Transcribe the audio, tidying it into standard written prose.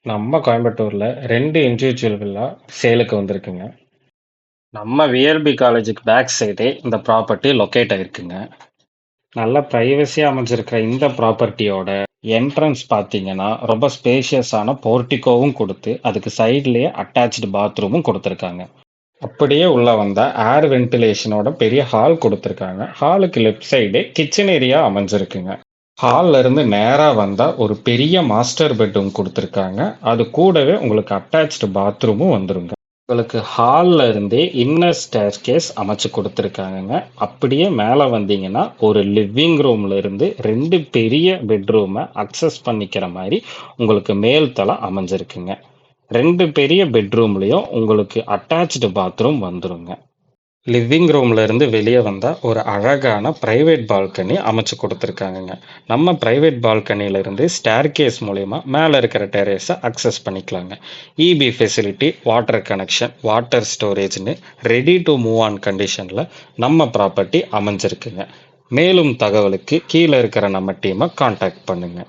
நம்ம கோயம்புத்தூர்ல 2 individual villa சேலுக்கு வந்திருக்குங்க. நம்ம விஎல்பி காலேஜுக்கு பேக் சைடே இந்த ப்ராப்பர்ட்டி லொக்கேட் ஆயிருக்குங்க. நல்ல பிரைவசியா அமைஞ்சிருக்கிற இந்த ப்ராப்பர்ட்டியோட என்ட்ரன்ஸ் பார்த்தீங்கன்னா, ரொம்ப ஸ்பேஷியஸான போர்டிகோவும் குடுத்து, அதுக்கு சைட்லயே அட்டாச்டு பாத்ரூமும் குடுத்துருக்காங்க. அப்படியே உள்ள வந்தா ஏர் வென்டிலேஷனோட பெரிய ஹால் குடுத்துருக்காங்க. ஹாலுக்கு லெஃப்ட் சைடே கிச்சன் ஏரியா அமைஞ்சிருக்குங்க. ஹால்ல இருந்து நேரா வந்தா ஒரு பெரிய மாஸ்டர் பெட்ரூம் குடுத்துருக்காங்க. அது கூடவே உங்களுக்கு அட்டாச்டு பாத்ரூமும் வந்துருங்க. உங்களுக்கு ஹால்ல இருந்தே இன்னர் ஸ்டேர்கேஸ் அமைச்சு குடுத்துருக்காங்கங்க. அப்படியே மேல வந்தீங்கன்னா, ஒரு லிவிங் ரூம்ல இருந்து 2 பெரிய பெட்ரூம அக்சஸ் பண்ணிக்கிற மாரி உங்களுக்கு மேல் தளம் அமைஞ்சிருக்குங்க. 2 பெரிய பெட்ரூம்லயும் உங்களுக்கு அட்டாச்டு பாத்ரூம் வந்துருங்க. லிவிங் ரூம்ல இருந்து வெளியே வந்தா ஒரு அழகான பிரைவேட் பால்கனி அமைச்சு கொடுத்துருக்காங்கங்க. நம்ம பிரைவேட் பால்கனில இருந்து ஸ்டேர்கேஸ் மூலியமா மேல இருக்கிற டெரேஸை அக்சஸ் பண்ணிக்கலாங்க. EB facility, water connection, water ஸ்டோரேஜ்னு ரெடி டு மூவ் ஆன் கண்டிஷன்ல நம்ம ப்ராப்பர்ட்டி அமைஞ்சிருக்குங்க. மேலும் தகவலுக்கு கீழே இருக்கிற நம்ம டீமை காண்டாக்ட் பண்ணுங்க.